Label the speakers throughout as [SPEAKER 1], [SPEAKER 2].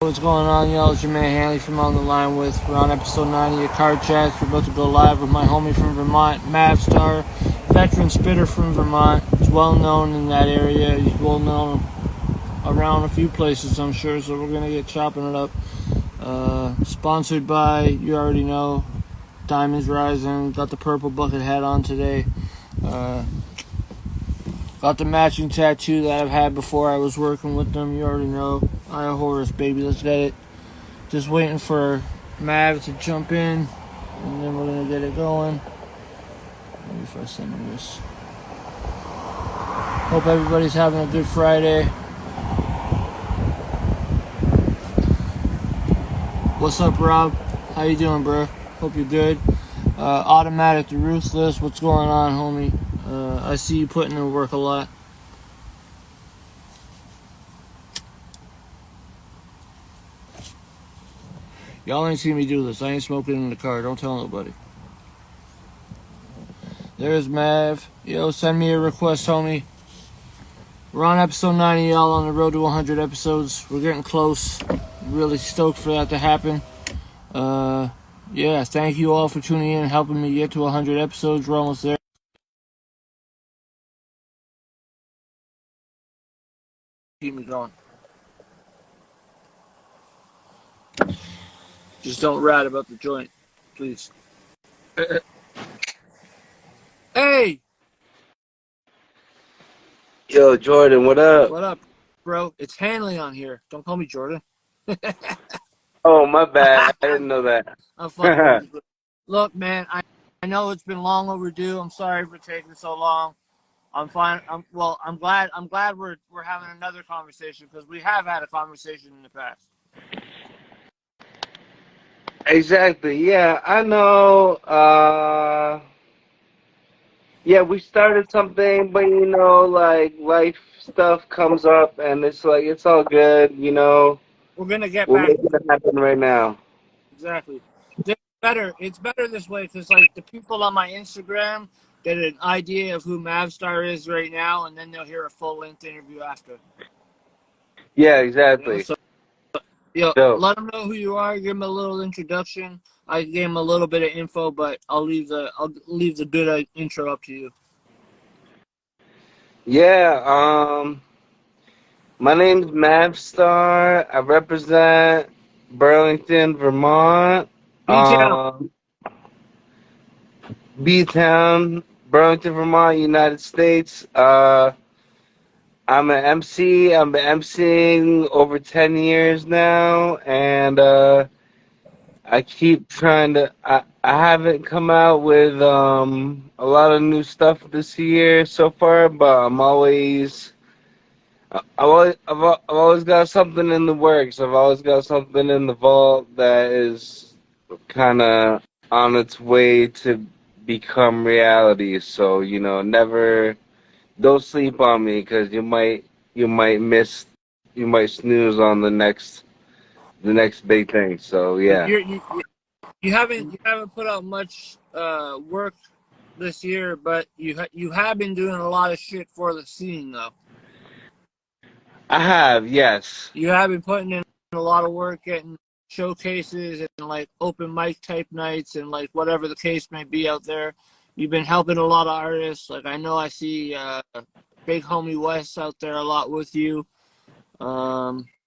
[SPEAKER 1] What's going on, y'all? It's your man Hanley from On the Line with. We're on episode 90 of Car Chats. We're about to go live with my homie from Vermont, Mavstar, veteran spitter from Vermont. He's well known in that area. He's well known around a few places, I'm sure. So we're gonna get chopping it up. Sponsored by, you already know, Diamonds Rising. Got the purple bucket hat on today. Got the matching tattoo that I've had before I was working with them. You already know. Aya Horus, baby. Let's get it. Just waiting for Mav to jump in, and then we're going to get it going. Maybe if I send him this. Hope everybody's having a good Friday. What's up, Rob? How you doing, bro? Hope you're good. Automatic the Ruthless. What's going on, homie? I see you putting in work a lot. Y'all ain't seen me do this. I ain't smoking in the car. Don't tell nobody. There's Mav. Yo, send me a request, homie. We're on episode 90, y'all, on the road to 100 episodes. We're getting close. Really stoked for that to happen. Yeah, thank you all for tuning in and helping me get to 100 episodes. We're almost there. Keep me going. Just don't rat about the joint, please. Hey!
[SPEAKER 2] Yo, Jordan, what up?
[SPEAKER 1] What up, bro? It's Hanley on here. Don't call me Jordan.
[SPEAKER 2] Oh, my bad. I didn't know that.
[SPEAKER 1] I'm fucking with you. Look, man, I know it's been long overdue. I'm sorry for taking so long. I'm fine. I'm glad we're having another conversation because we have had a conversation in the past.
[SPEAKER 2] Exactly. Yeah, I know. Yeah, we started something, but like life stuff comes up, and it's like it's all good.
[SPEAKER 1] We're gonna get
[SPEAKER 2] We're
[SPEAKER 1] back.
[SPEAKER 2] making it happen right now.
[SPEAKER 1] Exactly. It's better this way because like the people on my Instagram get an idea of who Mavstar is right now, and then they'll hear a full length interview after.
[SPEAKER 2] Yeah,
[SPEAKER 1] You know,
[SPEAKER 2] exactly.
[SPEAKER 1] so
[SPEAKER 2] Dope.
[SPEAKER 1] let them know who you are. Give them a little introduction. I gave them a little bit of info, but I'll leave the good intro up to you.
[SPEAKER 2] Yeah. My name's Mavstar. I represent Burlington, Vermont.
[SPEAKER 1] B-Town.
[SPEAKER 2] B-Town, Burlington, Vermont, United States. I'm an MC. I've been MCing over 10 years now, and I keep trying to. I haven't come out with a lot of new stuff this year so far, but I've always got something in the works. I've always got something in the vault that is kind of on its way to become reality. So never don't sleep on me because you might snooze on the next big thing. So yeah.
[SPEAKER 1] You haven't put out much work this year, but you have been doing a lot of shit for the scene though.
[SPEAKER 2] I have, yes.
[SPEAKER 1] You have been putting in a lot of work, getting showcases and like open mic type nights and like whatever the case may be out there. You've been helping a lot of artists. Like I know I see Big Homie West out there a lot with you.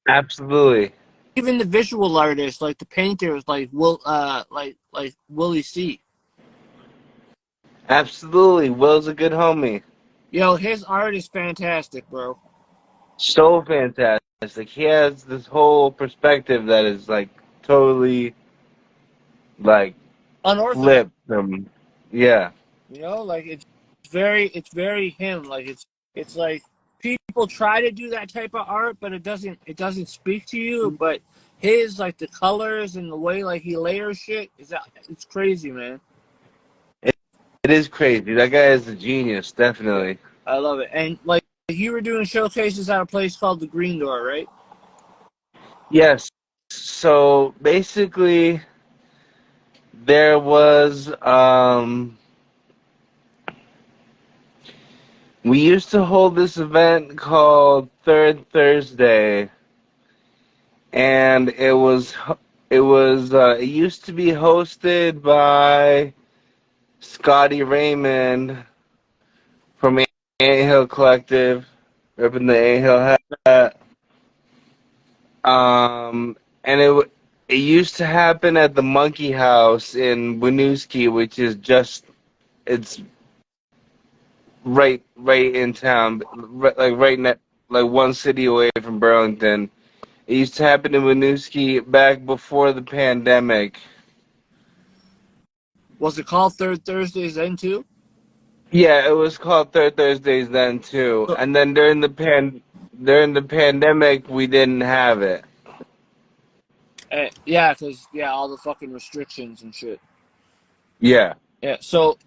[SPEAKER 2] Absolutely.
[SPEAKER 1] Even the visual artists, like the painters, like like Willie C.
[SPEAKER 2] Absolutely. Will's a good homie.
[SPEAKER 1] Yo, his art is fantastic, bro.
[SPEAKER 2] So fantastic. He has this whole perspective that is like totally like
[SPEAKER 1] Unorthodox.
[SPEAKER 2] flipped from yeah.
[SPEAKER 1] You know, like it's very him. Like it's like people try to do that type of art, but it doesn't speak to you. But his like the colors and the way like he layers shit it's crazy, man.
[SPEAKER 2] It is crazy. That guy is a genius,
[SPEAKER 1] Yeah,
[SPEAKER 2] definitely.
[SPEAKER 1] I love it. And like you were doing showcases at a place called the Green Door, right?
[SPEAKER 2] Yes. So basically there was we used to hold this event called Third Thursday, and it used to be hosted by Scotty Raymond from Anthill Collective, ripping the Anthill hat. And it used to happen at the Monkey House in Winooski, which is it's right in town, like one city away from Burlington. It used to happen in Winooski back before the pandemic.
[SPEAKER 1] Was it called Third Thursdays then too?
[SPEAKER 2] Yeah, it was called Third Thursdays then too.
[SPEAKER 1] So,
[SPEAKER 2] And then during the pandemic, we didn't have it.
[SPEAKER 1] yeah, because all the fucking restrictions and shit.
[SPEAKER 2] Yeah.
[SPEAKER 1] Yeah. So,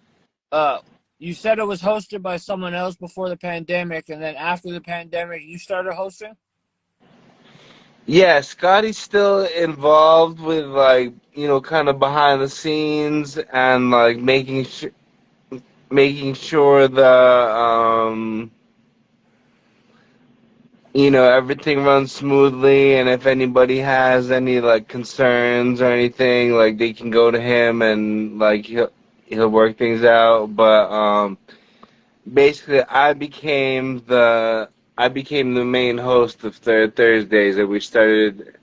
[SPEAKER 1] you said it was hosted by someone else before the pandemic, and then after the pandemic, you started hosting.
[SPEAKER 2] Yeah, Scotty's still involved with like, kind of behind the scenes and like making sure everything runs smoothly, and if anybody has any like concerns or anything, like they can go to him and like he'll work things out. But basically I became the main host of Third Thursdays, and we started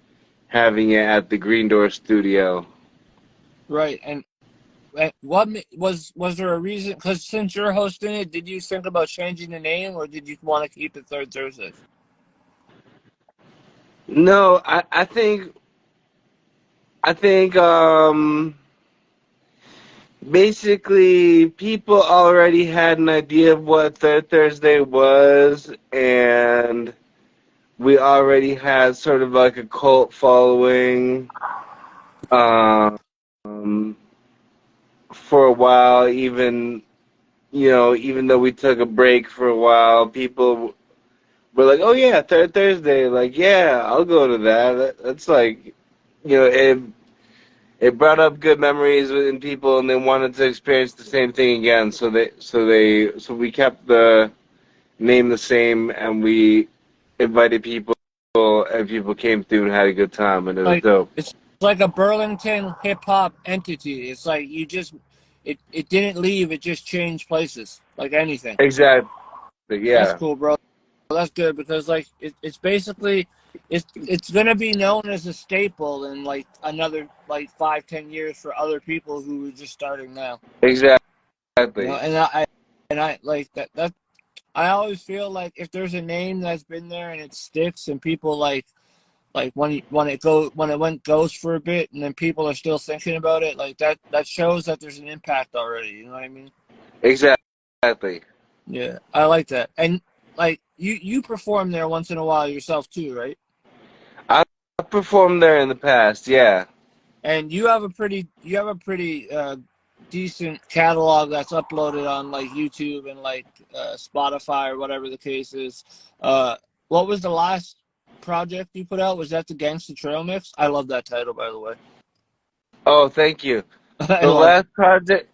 [SPEAKER 2] having it at the Green Door Studio.
[SPEAKER 1] Right. And what was there a reason? Because since you're hosting it, did you think about changing the name, or did you want to keep it Third Thursdays?
[SPEAKER 2] No, I think basically people already had an idea of what Third Thursday was, and we already had sort of like a cult following um, for a while. Even though we took a break for a while, people were like, "Oh yeah, Third Thursday." Like, yeah, I'll go to that. That's like, it brought up good memories within people, and they wanted to experience the same thing again. So we kept the name the same, and we invited people, and people came through and had a good time, and it was
[SPEAKER 1] Like,
[SPEAKER 2] dope.
[SPEAKER 1] it's like a Burlington hip hop entity. It's like it didn't leave. It just changed places, like anything.
[SPEAKER 2] Exactly.
[SPEAKER 1] That's
[SPEAKER 2] Yeah.
[SPEAKER 1] cool, bro. That's good because like it's basically it's gonna be known as a staple in like another like 5-10 years for other people who are just starting now.
[SPEAKER 2] Exactly.
[SPEAKER 1] And I like that I always feel like if there's a name that's been there and it sticks and people like when it went ghost for a bit and then people are still thinking about it, like that shows that there's an impact already. You know what I mean?
[SPEAKER 2] Exactly.
[SPEAKER 1] Yeah, I like that. And like you perform there once in a while yourself too, right?
[SPEAKER 2] I performed there in the past. Yeah.
[SPEAKER 1] And you have a pretty decent catalog that's uploaded on like YouTube and like Spotify or whatever the case is. What was the last project you put out? Was that the Gangsta Trail mix? I love that title, by the way.
[SPEAKER 2] Oh, thank you.
[SPEAKER 1] I
[SPEAKER 2] The
[SPEAKER 1] love it.
[SPEAKER 2] last project.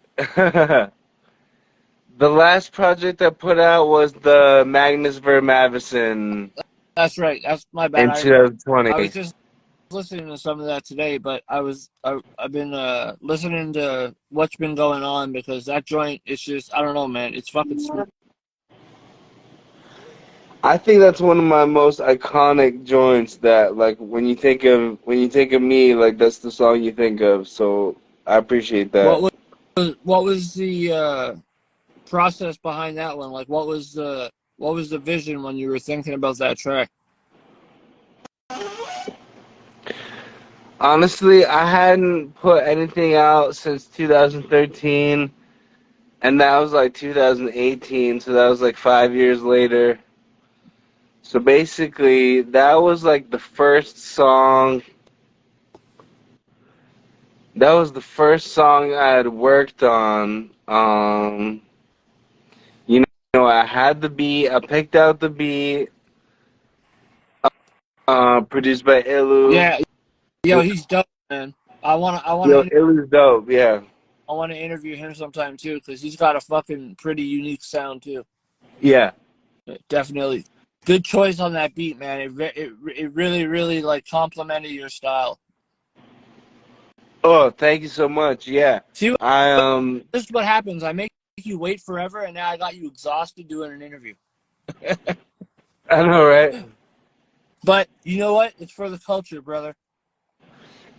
[SPEAKER 2] The last project I put out was the Magnus ver Mavison
[SPEAKER 1] That's right. That's my bad.
[SPEAKER 2] in 2020.
[SPEAKER 1] I was just listening to some of that today, but I've been listening to what's been going on because that joint is just I don't know, man. It's fucking smooth.
[SPEAKER 2] I think that's one of my most iconic joints. That like when you think of me, like that's the song you think of. So I appreciate that.
[SPEAKER 1] What was the process behind that one? Like, what was the vision when you were thinking about that track?
[SPEAKER 2] Honestly, I hadn't put anything out since 2013, and that was like 2018. So that was like 5 years later. So basically, that was like the first song. That was the first song I had worked on. I had the beat. I picked out the beat. Produced by Ilu.
[SPEAKER 1] Yeah, yo, he's dope, man.
[SPEAKER 2] Yo, Ilu's dope. Yeah.
[SPEAKER 1] I want to interview him sometime too because he's got a fucking pretty unique sound too.
[SPEAKER 2] Yeah.
[SPEAKER 1] Definitely. Good choice on that beat, man. It really like complimented your style.
[SPEAKER 2] Oh, thank you so much. Yeah,
[SPEAKER 1] See,
[SPEAKER 2] I
[SPEAKER 1] this is what happens. I make you wait forever, and now I got you exhausted doing an interview.
[SPEAKER 2] I know, right?
[SPEAKER 1] But you know what? It's for the culture, brother.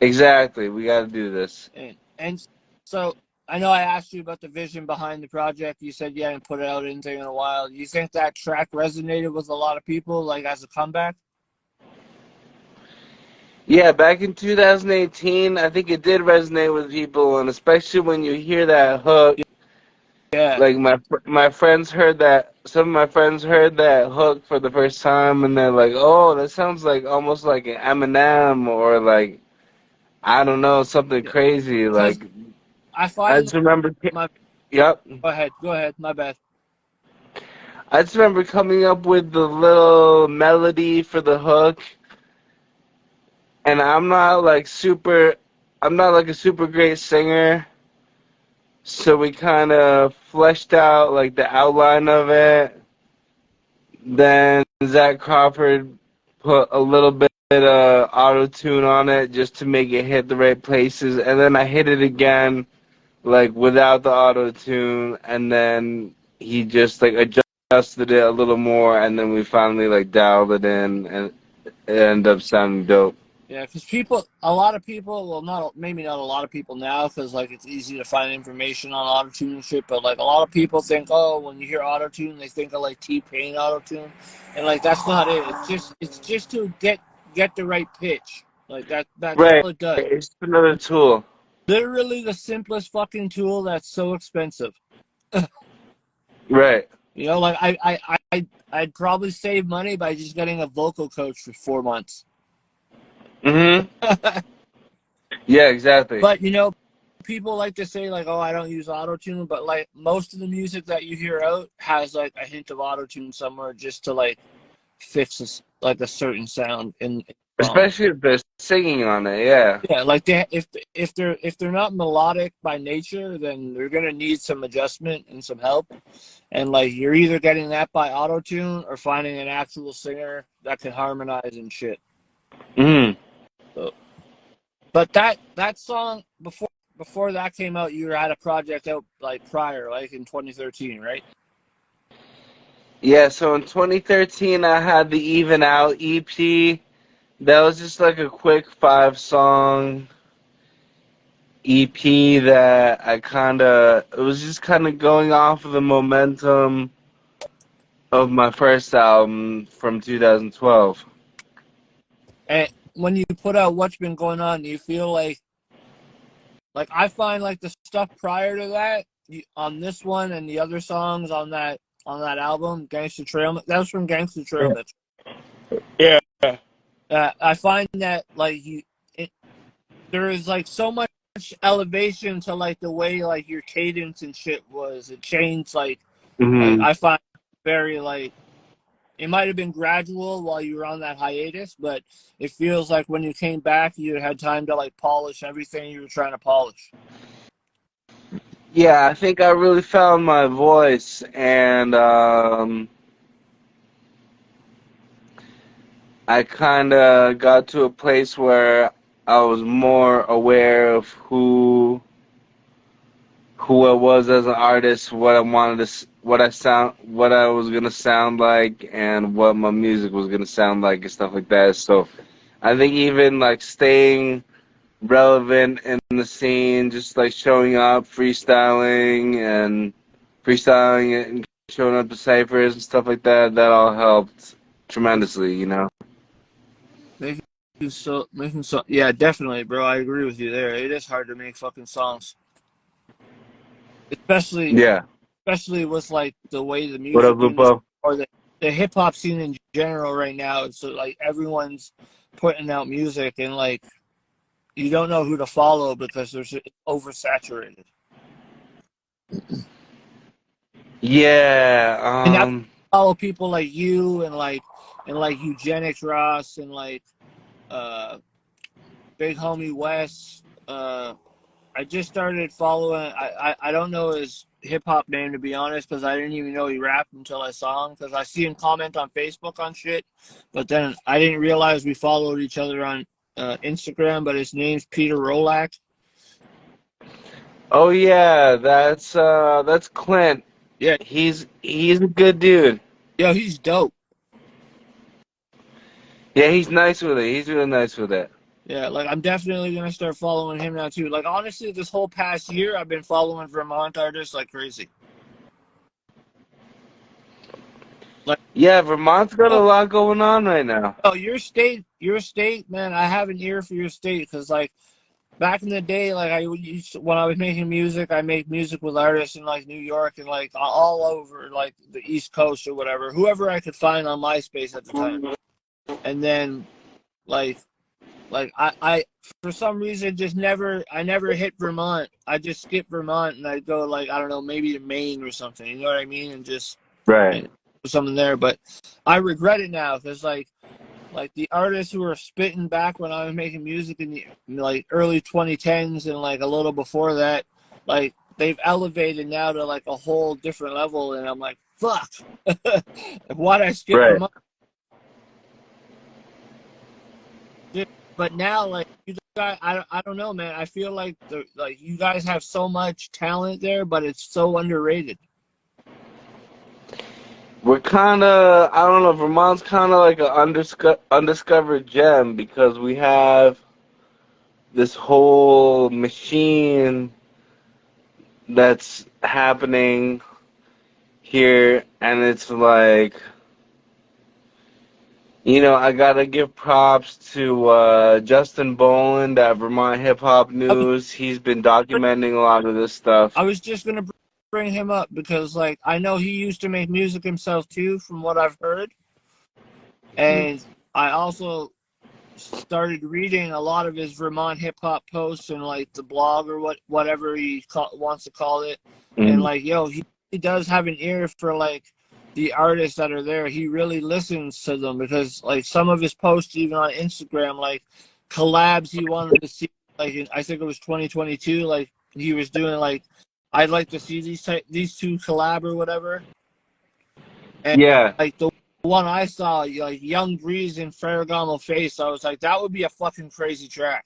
[SPEAKER 2] Exactly. We got to do this.
[SPEAKER 1] And so I know I asked you about the vision behind the project. You said you hadn't put it out anything in a while. Do you think that track resonated with a lot of people, like as a comeback?
[SPEAKER 2] Yeah, back in 2018, I think it did resonate with people, and especially when you hear that hook.
[SPEAKER 1] Yeah.
[SPEAKER 2] Like my friends heard that. Some of my friends heard that hook for the first time, and they're like, "Oh, that sounds like almost like an Eminem or like I don't know something
[SPEAKER 1] Yeah.
[SPEAKER 2] crazy."
[SPEAKER 1] Because
[SPEAKER 2] Like
[SPEAKER 1] I
[SPEAKER 2] I
[SPEAKER 1] find
[SPEAKER 2] just remember.
[SPEAKER 1] my
[SPEAKER 2] Yep.
[SPEAKER 1] go ahead, my bad.
[SPEAKER 2] I just remember coming up with the little melody for the hook, and I'm not like a super great singer, so we kind of fleshed out like the outline of it. Then Zach Crawford put a little bit of auto tune on it just to make it hit the right places, and then I hit it again like without the auto tune, and then he just like adjusted it a little more, and then we finally like dialed it in, and it ended up sounding dope.
[SPEAKER 1] Yeah, because a lot of people, well, not maybe not a lot of people now, because like it's easy to find information on autotune and shit. But like a lot of people think, oh, when you hear autotune, they think of like T-Pain autotune, and like that's not it. It's just to get the right pitch. Like that's
[SPEAKER 2] Right,
[SPEAKER 1] all it does.
[SPEAKER 2] it's another tool.
[SPEAKER 1] Literally the simplest fucking tool that's so expensive.
[SPEAKER 2] Right.
[SPEAKER 1] You know, like I'd probably save money by just getting a vocal coach for 4 months.
[SPEAKER 2] Mhm. Yeah, exactly.
[SPEAKER 1] But you know, people like to say like, "Oh, I don't use auto tune," but like most of the music that you hear out has like a hint of auto tune somewhere just to like fix like a certain sound in the song.
[SPEAKER 2] Especially if they're singing on it. Yeah.
[SPEAKER 1] Yeah, like if they're not melodic by nature, then they're gonna need some adjustment and some help. And like you're either getting that by auto tune or finding an actual singer that can harmonize and shit.
[SPEAKER 2] Mhm.
[SPEAKER 1] So, but that song before that came out, you had a project out like prior, like in 2013, right?
[SPEAKER 2] Yeah, so in 2013 I had the Even Out EP. That was just like a quick 5 song EP that it was just kind of going off of the momentum of my first album from 2012.
[SPEAKER 1] And when you put out what's been going on, do you feel like I find like the stuff prior to that on this one and the other songs on that album, Gangsta Trail, that was from Gangsta Trail Mix.
[SPEAKER 2] Yeah.
[SPEAKER 1] I find that like there is like so much elevation to like the way like your cadence and shit was. It changed like
[SPEAKER 2] Hmm.
[SPEAKER 1] I find very like it might have been gradual while you were on that hiatus, but it feels like when you came back, you had time to like polish everything you were trying to polish.
[SPEAKER 2] Yeah, I think I really found my voice, and I kind of got to a place where I was more aware of who I was as an artist, what I wanted to, what I was gonna sound like, and what my music was gonna sound like, and stuff like that. So, I think even like staying relevant in the scene, just like showing up, freestyling it, and showing up to ciphers and stuff like that. That all helped tremendously, you know.
[SPEAKER 1] Making so yeah, definitely, bro. I agree with you there. It is hard to make fucking songs, especially
[SPEAKER 2] Yeah.
[SPEAKER 1] especially with like the way the
[SPEAKER 2] What up,
[SPEAKER 1] music industry
[SPEAKER 2] Lupo?
[SPEAKER 1] or the hip hop scene in general right now. It's so like everyone's putting out music and like you don't know who to follow because there's it's oversaturated.
[SPEAKER 2] Yeah.
[SPEAKER 1] And that's follow people like you and like Eugenics Ross and like uh Big Homie West. I just started following. I don't know hip hop name, to be honest, because I didn't even know he rapped until I saw him. Because I see him comment on Facebook on shit, but then I didn't realize we followed each other on Instagram. But his name's Peter Rolak.
[SPEAKER 2] Oh yeah, that's Clint.
[SPEAKER 1] Yeah,
[SPEAKER 2] He's a good dude.
[SPEAKER 1] yo, he's dope.
[SPEAKER 2] Yeah, he's nice with it. He's really nice with it.
[SPEAKER 1] Yeah, like I'm definitely gonna start following him now too. Like honestly, this whole past year, I've been following Vermont artists like crazy. Like,
[SPEAKER 2] Yeah, Vermont's got a
[SPEAKER 1] oh,
[SPEAKER 2] lot going on right now.
[SPEAKER 1] oh, your state, man. I have an ear for your state because like back in the day, like when I was making music, I made music with artists in like New York and like all over like the East Coast or whatever, whoever I could find on MySpace at the time. And then like I for some reason just I never hit Vermont. I just skip Vermont and I go like I don't know, maybe to Maine or something. You know what I mean? And just
[SPEAKER 2] Right.
[SPEAKER 1] do something there. But I regret it now because like the artists who were spitting back when I was making music in the like early 2010s and like a little before that, like they've elevated now to like a whole different level, and I'm like, fuck, why'd I skip
[SPEAKER 2] Right.
[SPEAKER 1] Vermont? But now, like you guys, I don't know, man. I feel like you guys have so much talent there, but it's so underrated.
[SPEAKER 2] We're kind of, I don't know, Vermont's kind of like an undiscovered gem because we have this whole machine that's happening here, and it's like, you know, I gotta give props to Justin Boland at Vermont Hip Hop News. He's been documenting a lot of this stuff.
[SPEAKER 1] I was just gonna bring him up because, like, I know he used to make music himself too, from what I've heard, and I also started reading a lot of his Vermont hip hop posts and like the blog or whatever he wants to call it, and like, yo, he does have an ear for like the artists that are there. He really listens to them because like some of his posts, even on Instagram, like collabs he wanted to see, like I think it was 2022, like he was doing like, I'd like to see these two collab or whatever. And
[SPEAKER 2] Yeah,
[SPEAKER 1] like the one I saw, like Young Breeze and Ferragamo Face, I was like, that would be a fucking crazy track.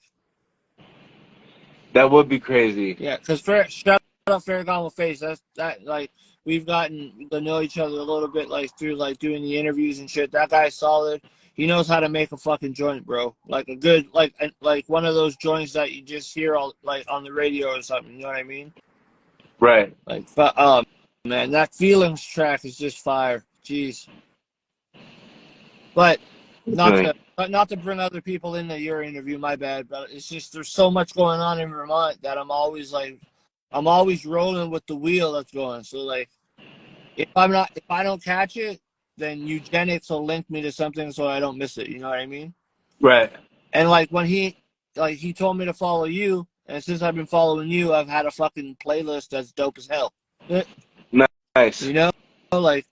[SPEAKER 2] that would be crazy.
[SPEAKER 1] Yeah, because shout out Ferragamo Face. That like we've gotten to know each other a little bit like through like doing the interviews and shit. That guy's solid. He knows how to make a fucking joint, bro. Like a good like one of those joints that you just hear all like on the radio or something. You know what I mean?
[SPEAKER 2] Right.
[SPEAKER 1] Like, man, that Feelings track is just fire. Jeez. But not to bring other people into your interview, my bad. But it's just there's so much going on in Vermont that I'm always rolling with the wheel that's going. So like, if I don't catch it, then Eugenics will link me to something so I don't miss it. You know what I mean?
[SPEAKER 2] Right.
[SPEAKER 1] And like when he told me to follow you, and since I've been following you, I've had a fucking playlist that's dope as hell.
[SPEAKER 2] Nice.
[SPEAKER 1] You know, like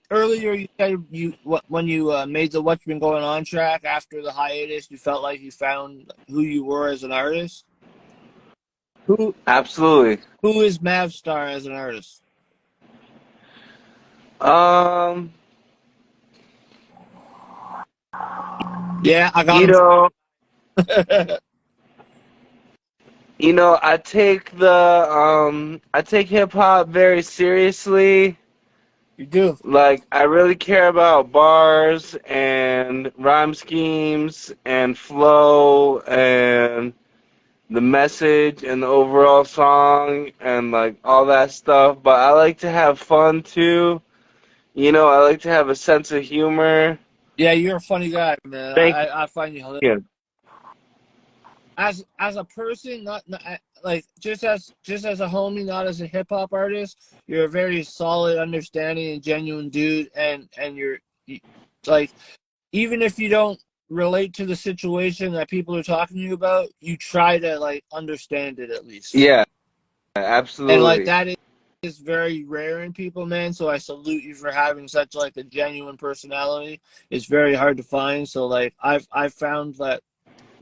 [SPEAKER 1] earlier you said when you made the What's Been Going On track after the hiatus, you felt like you found who you were as an artist.
[SPEAKER 2] Absolutely.
[SPEAKER 1] Who is Mavstar as an artist? Yeah, I got him.
[SPEAKER 2] You know, I take hip hop very seriously.
[SPEAKER 1] You do.
[SPEAKER 2] Like, I really care about bars and rhyme schemes and flow and the message and the overall song and like all that stuff. But I like to have fun too. You know, I like to have a sense of humor.
[SPEAKER 1] Yeah, you're a funny guy, man. I find you hilarious. As a person, not like just as a homie, not as a hip hop artist, you're a very solid, understanding, and genuine dude, and you're like, even if you don't relate to the situation that people are talking to you about, you try to like understand it at least.
[SPEAKER 2] Yeah, absolutely.
[SPEAKER 1] And like that is very rare in people, man. So I salute you for having such like a genuine personality. It's very hard to find. So like I've found that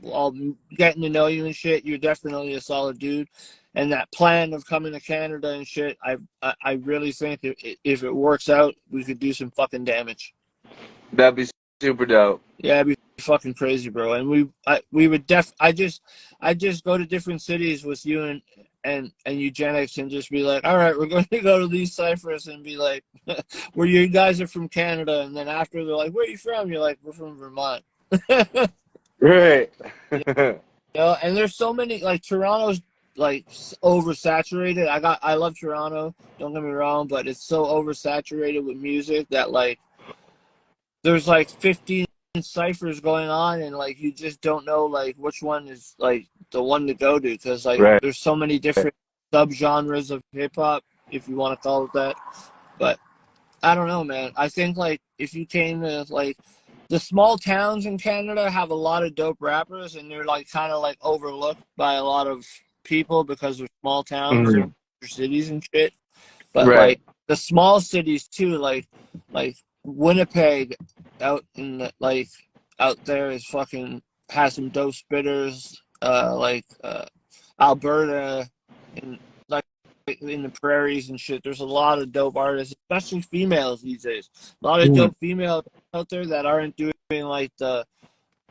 [SPEAKER 1] all getting to know you and shit, you're definitely a solid dude. And that plan of coming to Canada and shit, I really think if it works out, we could do some fucking damage.
[SPEAKER 2] That'd be super dope.
[SPEAKER 1] Yeah, it'd be fucking crazy, bro. And we would I just go to different cities with you and Eugenics and just be like, all right, we're going to go to these ciphers and be like, where you guys are from Canada, and then after they're like, where are you from? You're like, we're from Vermont.
[SPEAKER 2] Right.
[SPEAKER 1] You know, and there's so many, like, Toronto's like oversaturated. I love Toronto, don't get me wrong, but it's so oversaturated with music that like there's like 15 ciphers going on, and like you just don't know like which one is like the one to go to, because like
[SPEAKER 2] Right.
[SPEAKER 1] there's so many different subgenres of hip hop, if you want to call it that. But I don't know, man. I think like if you came to like the small towns in Canada have a lot of dope rappers, and they're like kind of like overlooked by a lot of people because they're small towns or cities and shit. But
[SPEAKER 2] Right.
[SPEAKER 1] like the small cities too, like Winnipeg out in the, like out there is fucking has some dope spitters. Alberta and like in the prairies and shit. There's a lot of dope artists, especially females these days. A lot of dope females out there that aren't doing like the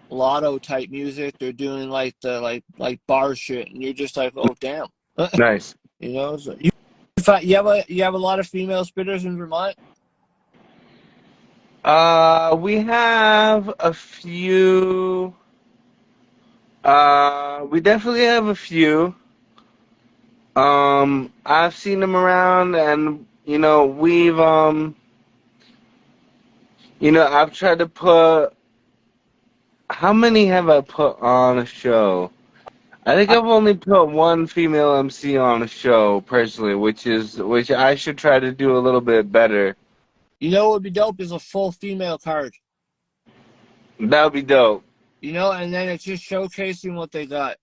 [SPEAKER 1] lotto type music. They're doing like the like bar shit, and you're just like, oh damn.
[SPEAKER 2] Nice.
[SPEAKER 1] You know, so you have a lot of female spitters in Vermont.
[SPEAKER 2] We have a few. We definitely have a few. I've seen them around, and I've tried to put. How many have I put on a show? I think I've only put one female MC on a show personally, which I should try to do a little bit better.
[SPEAKER 1] You know what would be dope is a full female card.
[SPEAKER 2] That would be dope.
[SPEAKER 1] You know, and then it's just showcasing what they got.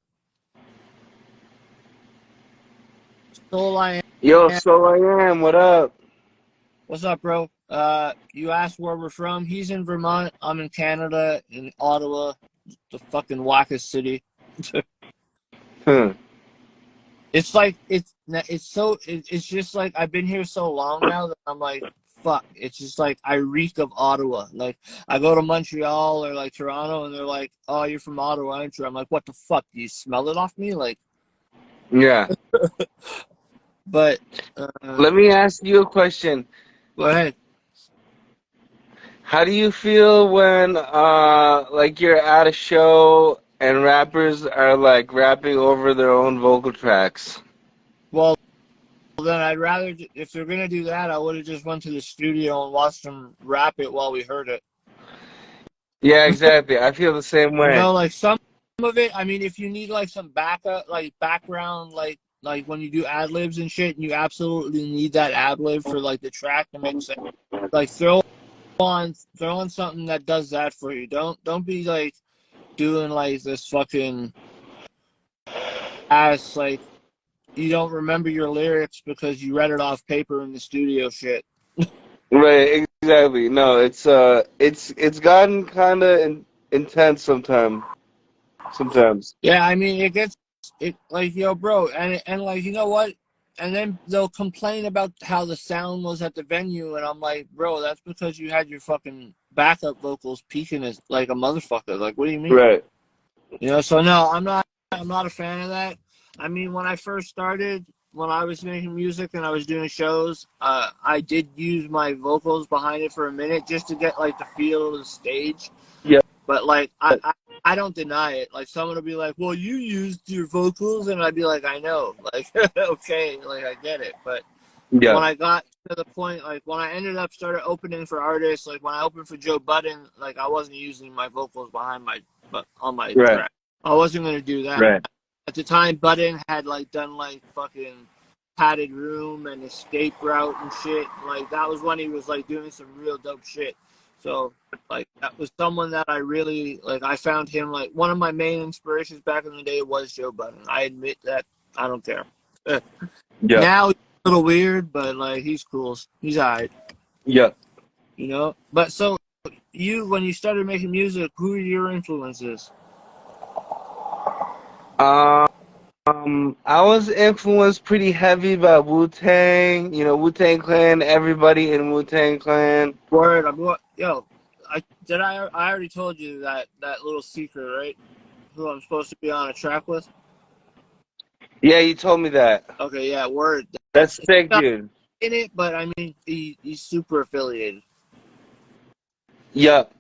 [SPEAKER 1] Soul I Am.
[SPEAKER 2] Yo, so I am. What up?
[SPEAKER 1] What's up, bro? You asked where we're from. He's in Vermont. I'm in Canada, in Ottawa, the fucking wackest city. It's like it's just like I've been here so long now that I'm like, fuck. It's just like I reek of Ottawa. Like I go to Montreal or like Toronto, and they're like, "Oh, you're from Ottawa, aren't you?" I'm like, "What the fuck? Do you smell it off me?" Like,
[SPEAKER 2] Yeah.
[SPEAKER 1] but
[SPEAKER 2] Let me ask you a question.
[SPEAKER 1] go ahead.
[SPEAKER 2] How do you feel when like you're at a show and rappers are like rapping over their own vocal tracks?
[SPEAKER 1] Well, then I'd rather, if they're gonna do that, I would have just went to the studio and watched them rap it while we heard it.
[SPEAKER 2] Yeah, exactly. I feel the same
[SPEAKER 1] You
[SPEAKER 2] way.
[SPEAKER 1] know, like some of it. I mean, if you need like some backup, like background, like when you do ad libs and shit, and you absolutely need that ad lib for like the track to make sense. Like throw on something that does that for you. Don't be like doing like this fucking ass like you don't remember your lyrics because you read it off paper in the studio shit.
[SPEAKER 2] Right, exactly. No, it's gotten kind of intense sometimes. Sometimes.
[SPEAKER 1] Yeah, I mean it like yo, bro, and like you know what? And then they'll complain about how the sound was at the venue, and I'm like, bro, that's because you had your fucking backup vocals peaking as like a motherfucker. Like, what do you mean?
[SPEAKER 2] Right.
[SPEAKER 1] You know, so no, I'm not a fan of that. I mean, when I first started, when I was making music and I was doing shows, I did use my vocals behind it for a minute just to get like the feel of the stage.
[SPEAKER 2] Yeah.
[SPEAKER 1] But like I don't deny it. Like someone will be like, "Well, you used your vocals," and I'd be like, "I know." Like, okay, like I get it. But
[SPEAKER 2] Yeah.
[SPEAKER 1] when I got to the point, like when I ended up started opening for artists, like when I opened for Joe Budden, like I wasn't using my vocals behind on my track. I wasn't gonna do that.
[SPEAKER 2] Right.
[SPEAKER 1] At the time, Budden had like done like fucking Padded Room and Escape Route and shit. Like that was when he was like doing some real dope shit. So like that was someone that I really like. I found him like one of my main inspirations back in the day was Joe Budden. I admit that. I don't care.
[SPEAKER 2] Yeah.
[SPEAKER 1] Now he's a little weird, but like he's cool. He's alright.
[SPEAKER 2] Yeah.
[SPEAKER 1] You know. But so you, when you started making music, who are your influences?
[SPEAKER 2] I was influenced pretty heavy by Wu-Tang. You know, Wu-Tang Clan. Everybody in Wu-Tang Clan.
[SPEAKER 1] Word, I'm what? Yo, I already told you that little secret, right? Who I'm supposed to be on a track with?
[SPEAKER 2] Yeah, you told me that.
[SPEAKER 1] Okay, yeah, word. That
[SPEAKER 2] That's
[SPEAKER 1] he's
[SPEAKER 2] sick,
[SPEAKER 1] not
[SPEAKER 2] dude.
[SPEAKER 1] in it, but I mean, he's super affiliated.
[SPEAKER 2] Yup,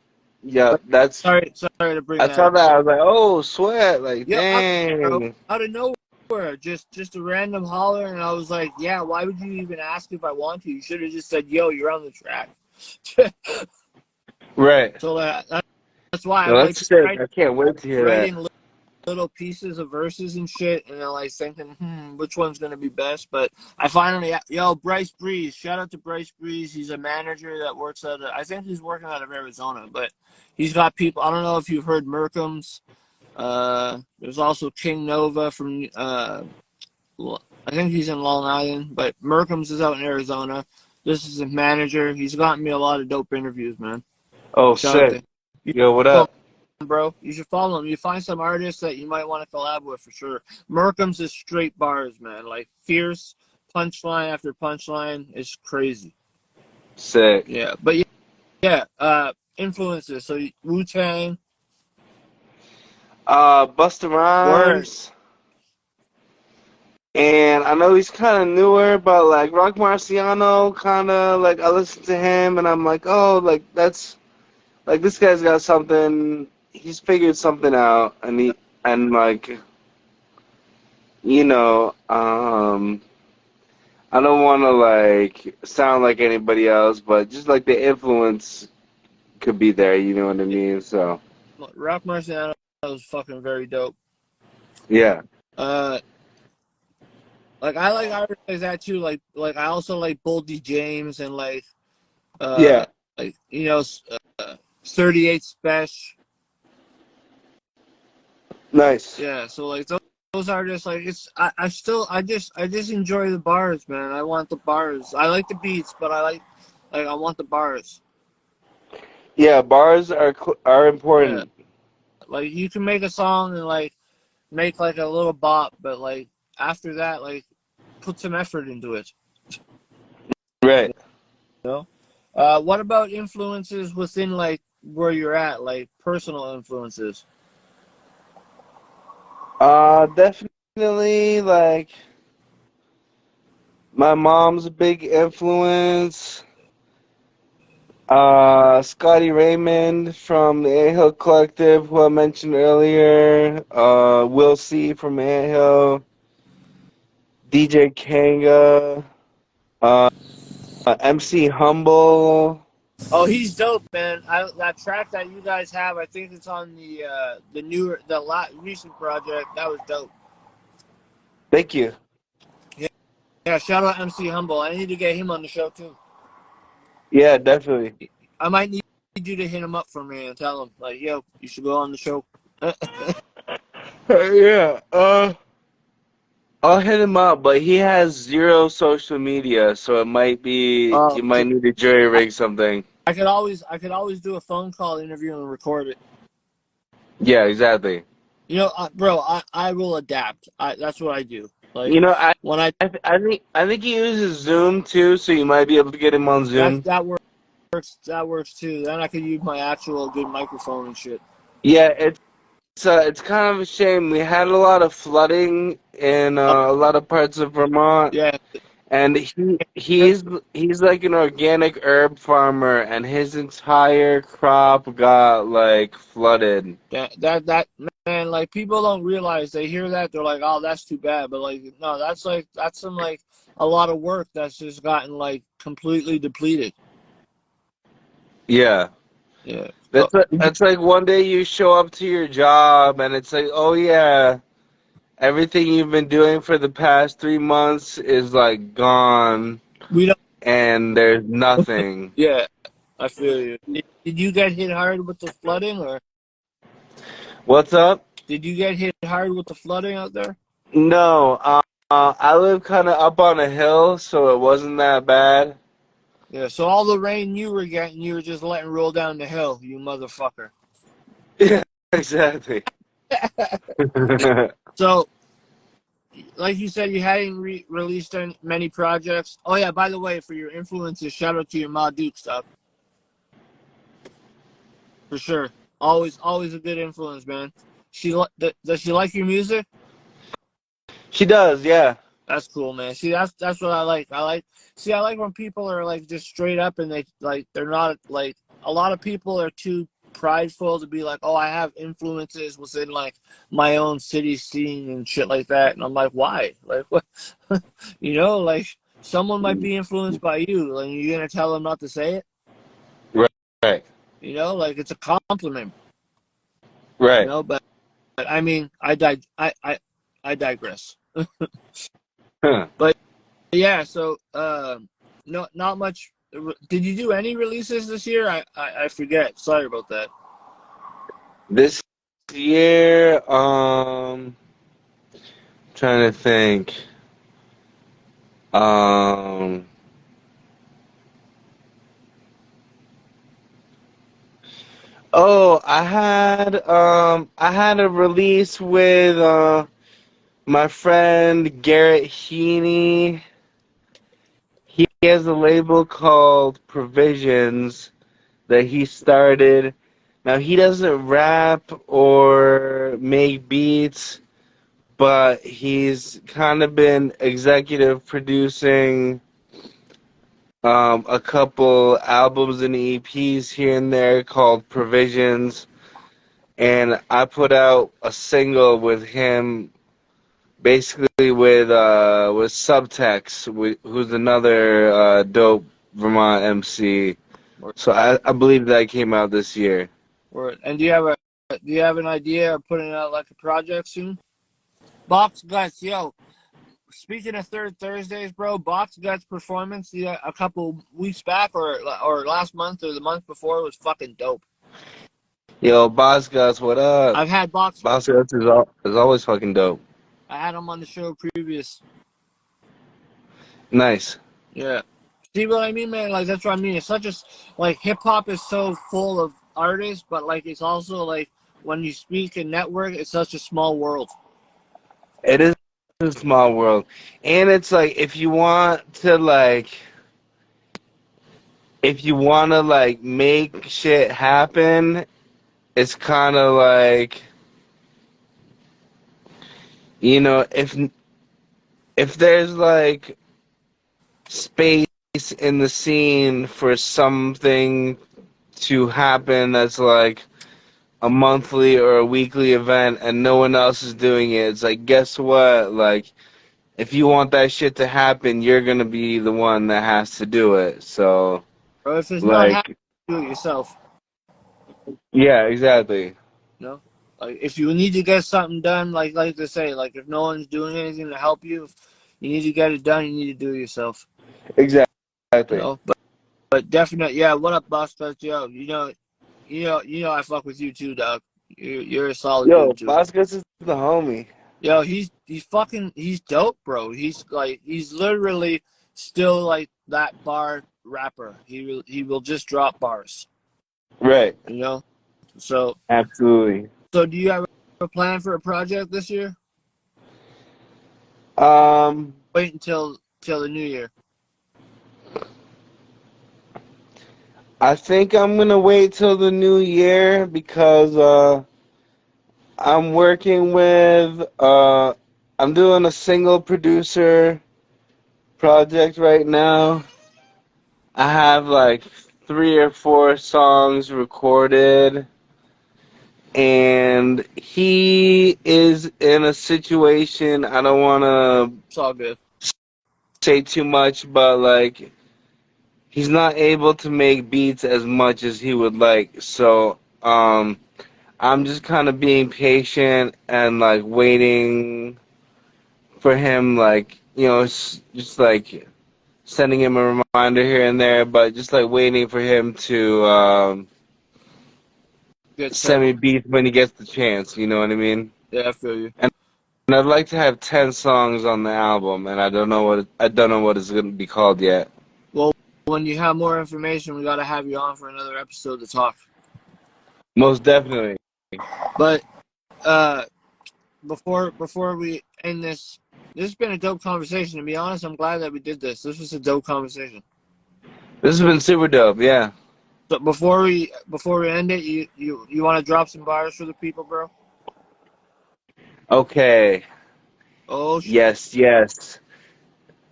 [SPEAKER 2] yup.
[SPEAKER 1] But sorry to bring
[SPEAKER 2] I
[SPEAKER 1] that
[SPEAKER 2] saw
[SPEAKER 1] up.
[SPEAKER 2] that. I was like, oh, sweat. Like,
[SPEAKER 1] Yeah,
[SPEAKER 2] dang.
[SPEAKER 1] out of nowhere, just a random holler, and I was like, yeah, why would you even ask if I want to? You should have just said, yo, you're on the track.
[SPEAKER 2] Right.
[SPEAKER 1] So that's why
[SPEAKER 2] No,
[SPEAKER 1] I'm like
[SPEAKER 2] that's
[SPEAKER 1] just
[SPEAKER 2] sick. I can't wait to hear that.
[SPEAKER 1] writing little pieces of verses and shit, and then like thinking, which one's gonna be best. But I finally, yo, Bryce Breeze, shout out to Bryce Breeze. He's a manager that works I think he's working out of Arizona, but he's got people. I don't know if you've heard Merkham's. There's also King Nova from I think he's in Long Island, but Merkham's is out in Arizona. This is his manager. He's gotten me a lot of dope interviews, man.
[SPEAKER 2] Oh,
[SPEAKER 1] Shout out to
[SPEAKER 2] sick.
[SPEAKER 1] him. You
[SPEAKER 2] Yo, what
[SPEAKER 1] follow
[SPEAKER 2] up?
[SPEAKER 1] him, bro. You should follow him. You find some artists that you might want to collab with for sure. Merkham's is straight bars, man. Like fierce punchline after punchline is crazy.
[SPEAKER 2] Sick.
[SPEAKER 1] Yeah, but yeah. Influences. So Wu-Tang,
[SPEAKER 2] Busta
[SPEAKER 1] word.
[SPEAKER 2] Rhymes. And I know he's kind of newer, but like Rock Marciano, kind of like I listen to him and I'm like, oh, like that's like this guy's got something. He's figured something out, and like you know, I don't want to like sound like anybody else, but just like the influence could be there. You know what I mean? So
[SPEAKER 1] Rock Marciano was fucking very dope.
[SPEAKER 2] yeah,
[SPEAKER 1] Uh, like I like artists like that too. Like I also like Boldy James and uh
[SPEAKER 2] yeah,
[SPEAKER 1] like 38 Special.
[SPEAKER 2] nice.
[SPEAKER 1] Yeah, so like those artists, like I just enjoy the bars, man. I want the bars. I like the beats, but I want the bars.
[SPEAKER 2] Yeah, bars are
[SPEAKER 1] Yeah,
[SPEAKER 2] important.
[SPEAKER 1] like you can make a song and like make like a little bop, but like after that, like put some effort into it.
[SPEAKER 2] Right.
[SPEAKER 1] You know. What about influences within like where you're at, like personal influences?
[SPEAKER 2] Definitely like my mom's a big influence. Scotty Raymond from the Anthill Collective, who I mentioned earlier. Will C from Anthill. DJ Kanga. Uh, MC Humble.
[SPEAKER 1] Oh, he's dope, man. That track that you guys have, I think it's on the recent project. That was dope.
[SPEAKER 2] Thank you.
[SPEAKER 1] Yeah, yeah. Shout out MC Humble. I need to get him on the show too.
[SPEAKER 2] Yeah, definitely.
[SPEAKER 1] I might need you to hit him up for me and tell him like, yo, you should go on the show.
[SPEAKER 2] Yeah. I'll hit him up, but he has zero social media, so it might be you
[SPEAKER 1] Okay.
[SPEAKER 2] might need to jury rig something.
[SPEAKER 1] I could always do a phone call interview and record it.
[SPEAKER 2] Yeah, exactly.
[SPEAKER 1] Bro, I will adapt. That's what I do. Like
[SPEAKER 2] You know, I
[SPEAKER 1] when I
[SPEAKER 2] I think he uses Zoom too, so you might be able to get him on Zoom.
[SPEAKER 1] that works. That works too. Then I could use my actual good microphone and shit.
[SPEAKER 2] Yeah, it's kind of a shame. We had a lot of flooding in
[SPEAKER 1] Oh,
[SPEAKER 2] a lot of parts of Vermont,
[SPEAKER 1] yeah.
[SPEAKER 2] and he's like an organic herb farmer, and his entire crop got like flooded.
[SPEAKER 1] That man, like people don't realize. They hear that, they're like, "Oh, that's too bad." But like, no, that's some like a lot of work that's just gotten like completely depleted.
[SPEAKER 2] Yeah.
[SPEAKER 1] Yeah.
[SPEAKER 2] That's like one day you show up to your job and it's like, oh yeah, everything you've been doing for the past 3 months is like gone
[SPEAKER 1] We don't.
[SPEAKER 2] and there's nothing.
[SPEAKER 1] Yeah, I feel you. Did you get hit hard with the flooding, or
[SPEAKER 2] What's up?
[SPEAKER 1] did you get hit hard with the flooding out there?
[SPEAKER 2] No, I live kind of up on a hill, so it wasn't that bad.
[SPEAKER 1] Yeah. So all the rain you were getting, you were just letting roll down the hill, you motherfucker.
[SPEAKER 2] Yeah, exactly.
[SPEAKER 1] So, like you said, you hadn't released many projects. Oh yeah, by the way, for your influences, shout out to your Ma Duke stuff for sure. Always a good influence, man. Does she like your music?
[SPEAKER 2] She does, yeah.
[SPEAKER 1] That's cool, man. See, that's what I like. I like when people are like just straight up and they're not like a lot of people are too prideful to be like, oh, I have influences within like my own city scene and shit like that. And I'm like, why? Like, what? Like someone might be influenced by you, and you're gonna tell them not to say it.
[SPEAKER 2] Right.
[SPEAKER 1] Like it's a compliment.
[SPEAKER 2] Right.
[SPEAKER 1] But I mean, I digress.
[SPEAKER 2] Huh.
[SPEAKER 1] But yeah, so no, not much. Did you do any releases this year? I forget. Sorry about that.
[SPEAKER 2] This year, trying to think. Um, oh, I had a release with my friend Garrett Heaney. He has a label called Provisions that he started. Now he doesn't rap or make beats, but he's kind of been executive producing a couple albums and EPs here and there called Provisions, and I put out a single with him, basically with Subtext, who's another dope Vermont MC. So I believe that came out this year.
[SPEAKER 1] And do you have an idea of putting out like a project soon? Box Guts, yo. Speaking of Third Thursdays, bro, Box Guts performance a couple weeks back or last month or the month before was fucking dope.
[SPEAKER 2] Yo, Boss Gus, what up?
[SPEAKER 1] I've had Box
[SPEAKER 2] Gus is always fucking dope.
[SPEAKER 1] I had him on the show previous.
[SPEAKER 2] Nice.
[SPEAKER 1] Yeah. See what I mean, man? Like that's what I mean. It's such a like hip hop is so full of artists, but like it's also like when you speak in network, it's such a small world.
[SPEAKER 2] It is a small world. And it's like if you want to make shit happen, it's kind of like if there's like space in the scene for something to happen that's like a monthly or a weekly event and no one else is doing it, it's like, guess what? Like, if you want that shit to happen, you're gonna be the one that has to do it. So,
[SPEAKER 1] Or if it's not
[SPEAKER 2] like,
[SPEAKER 1] happening, do it yourself.
[SPEAKER 2] yeah, exactly.
[SPEAKER 1] Like if you need to get something done, like they say, like if no one's doing anything to help you, you need to get it done. You need to do it yourself.
[SPEAKER 2] Exactly.
[SPEAKER 1] But definitely, yeah. What up, boss? Yo, I fuck with you too, dog. You're a solid dude too.
[SPEAKER 2] Vasquez is the homie.
[SPEAKER 1] Yo, he's dope, bro. He's literally still like that bar rapper. He will just drop bars.
[SPEAKER 2] Right.
[SPEAKER 1] So
[SPEAKER 2] Absolutely.
[SPEAKER 1] So do you have a plan for a project this year? Wait until the new year.
[SPEAKER 2] I think I'm gonna wait till the new year because I'm working with I'm doing a single producer project right now. I have like 3 or 4 songs recorded, and he is in a situation, I don't want
[SPEAKER 1] It's all good.
[SPEAKER 2] to say too much, but like he's not able to make beats as much as he would like. So I'm just kind of being patient and like waiting for him, like, just like sending him a reminder here and there, but just like waiting for him to send me beats when he gets the chance. You know what I mean?
[SPEAKER 1] Yeah, I feel you.
[SPEAKER 2] And I'd like to have 10 songs on the album, and I don't know what it's gonna be called yet.
[SPEAKER 1] Well, when you have more information, we gotta have you on for another episode to talk.
[SPEAKER 2] Most definitely.
[SPEAKER 1] But before we end this, this has been a dope conversation. To be honest, I'm glad that we did this. This was a dope conversation.
[SPEAKER 2] This has been super dope. Yeah.
[SPEAKER 1] So before we end it, you want to drop some bars for the people, bro?
[SPEAKER 2] Okay.
[SPEAKER 1] Oh shit.
[SPEAKER 2] Yes, yes.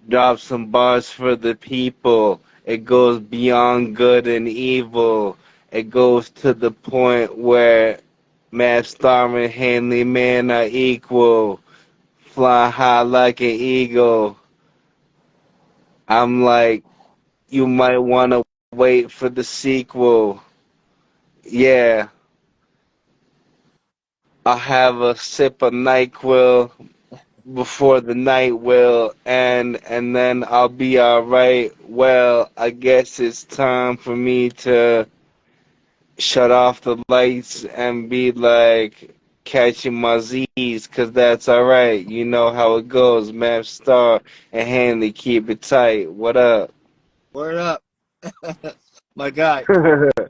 [SPEAKER 2] Drop some bars for the people. It goes beyond good and evil. It goes to the point where Mavstar and Hanley man are equal. Fly high like an eagle. I'm like, you might want to wait for the sequel. Yeah, I'll have a sip of NyQuil before the night will end, and then I'll be alright. Well, I guess it's time for me to shut off the lights and be like catching my Z's, cause that's alright. You know how it goes. Mavstar and Hanley, keep it tight. What up?
[SPEAKER 1] Word up, my guy.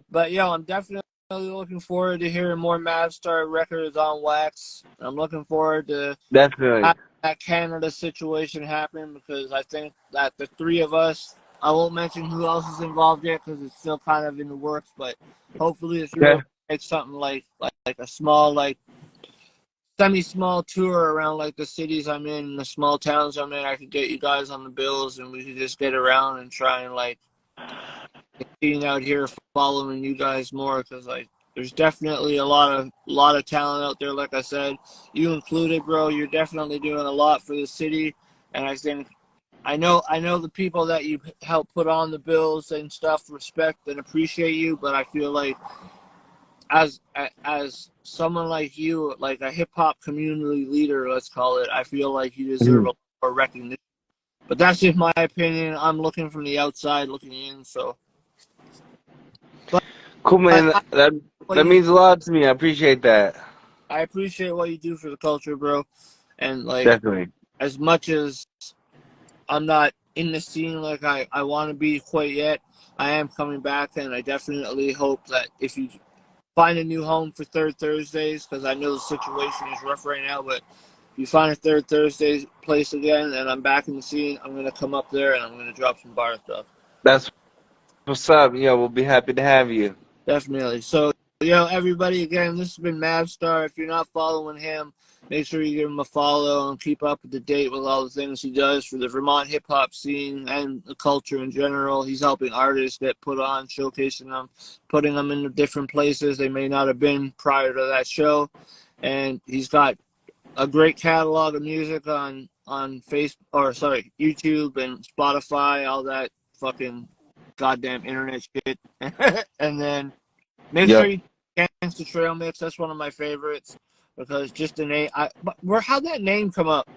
[SPEAKER 1] But yo, I'm definitely looking forward to hearing more Mavstar records on wax. I'm looking forward to
[SPEAKER 2] Definitely.
[SPEAKER 1] having that Canada situation happen because I think that the three of us, I won't mention who else is involved yet because it's still kind of in the works, but hopefully the three of
[SPEAKER 2] Okay.
[SPEAKER 1] us make something like a small, like semi-small tour around like the cities I'm in, the small towns I'm in. I could get you guys on the bills and we could just get around and try and like being out here following you guys more because like there's definitely a lot of talent out there. Like I said, you included, bro. You're definitely doing a lot for the city, and I think I know the people that you help put on the bills and stuff respect and appreciate you. But I feel like as someone like you, like a hip hop community leader, let's call it, I feel like you deserve a
[SPEAKER 2] Mhm.
[SPEAKER 1] lot more recognition. But that's just my opinion. I'm looking from the outside looking in, so. But
[SPEAKER 2] Cool, man.
[SPEAKER 1] I what
[SPEAKER 2] That
[SPEAKER 1] you
[SPEAKER 2] means a lot to me. I appreciate that.
[SPEAKER 1] I appreciate what you do for the culture, bro. And like
[SPEAKER 2] Definitely.
[SPEAKER 1] as much as I'm not in the scene like I want to be quite yet, I am coming back, and I definitely hope that if you find a new home for Third Thursdays, because I know the situation is rough right now, but if you find a Third Thursdays place again and I'm back in the scene, I'm gonna come up there and I'm gonna drop some bar stuff.
[SPEAKER 2] That's what's up. Yeah, we'll be happy to have you.
[SPEAKER 1] Definitely. So, everybody, again, this has been Mavstar. If you're not following him, make sure you give him a follow and keep up to date with all the things he does for the Vermont hip hop scene and the culture in general. He's helping artists get put on, showcasing them, putting them in different places they may not have been prior to that show. And he's got a great catalog of music on YouTube and Spotify, all that fucking goddamn internet shit. And then make sure
[SPEAKER 2] Yep.
[SPEAKER 1] you Gangsta Trail mix. That's one of my favorites because just the name. How'd that name come up?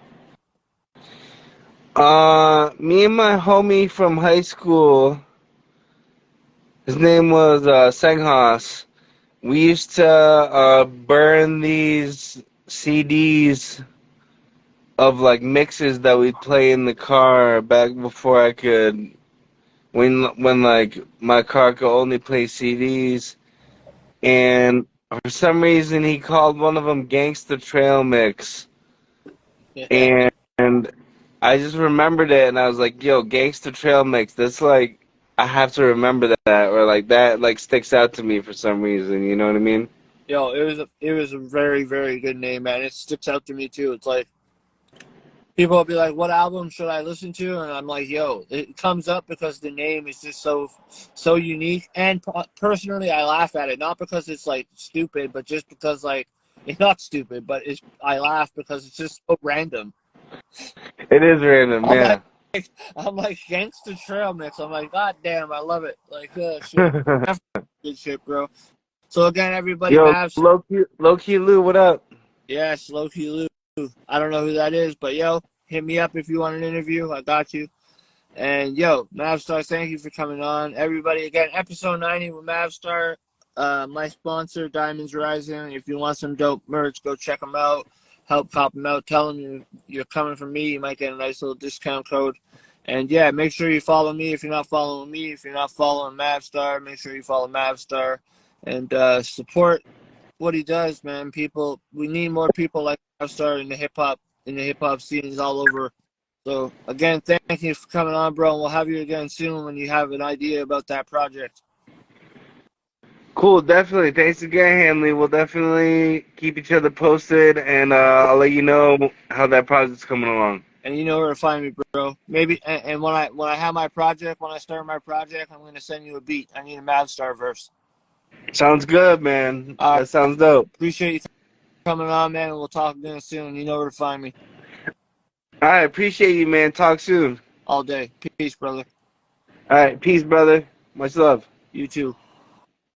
[SPEAKER 2] Me and my homie from high school, his name was Senghas. We used to burn these CDs of like mixes that we'd play in the car back before I could, when like my car could only play CDs. And for some reason, he called one of them Gangsta Trail Mix.
[SPEAKER 1] Yeah,
[SPEAKER 2] And I just remembered it, and I was like, "Yo, Gangsta Trail Mix." That's like I have to remember that, or like that, like sticks out to me for some reason. You know what I mean?
[SPEAKER 1] it was a very very good name, man. It sticks out to me too. It's like people will be like, "What album should I listen to?" And I'm like, "Yo, it comes up because the name is just so unique." And personally, I laugh at it not because it's like stupid, but just because like it's not stupid, but I laugh because it's just so random.
[SPEAKER 2] It is random,
[SPEAKER 1] I'm
[SPEAKER 2] yeah.
[SPEAKER 1] like, I'm like Gangsta Trail Mix. I'm like, God damn, I love it. Like, shit, definitely good shit, bro. So again, everybody,
[SPEAKER 2] Yo,
[SPEAKER 1] Mavs,
[SPEAKER 2] low key Lou, what up?
[SPEAKER 1] yeah, Slow Key Lou. I don't know who that is, but yo, hit me up if you want an interview. I got you. And yo, Mavstar, thank you for coming on. Everybody, again, episode 90 with Mavstar. My sponsor, Diamonds Rising. If you want some dope merch, go check them out. Help cop them out. Tell them you're coming from me. You might get a nice little discount code. And yeah, make sure you follow me if you're not following me. If you're not following Mavstar, make sure you follow Mavstar and support what he does, man. We need more people like Mavstar in the hip hop scenes all over. So again, thank you for coming on, bro. And we'll have you again soon when you have an idea about that project.
[SPEAKER 2] Cool, definitely. Thanks again, Hanley. We'll definitely keep each other posted, and I'll let you know how that project's coming along.
[SPEAKER 1] And you know where to find me, bro. Maybe and when I have my project, when I start my project, I'm gonna send you a beat. I need a Mavstar verse.
[SPEAKER 2] Sounds good, man.
[SPEAKER 1] I
[SPEAKER 2] That sounds dope.
[SPEAKER 1] appreciate you coming on, man. And we'll talk again soon. You know where to find me
[SPEAKER 2] All right, appreciate you, man. Talk soon.
[SPEAKER 1] all day. Peace, brother.
[SPEAKER 2] All right, peace, brother. Much love.
[SPEAKER 1] You too.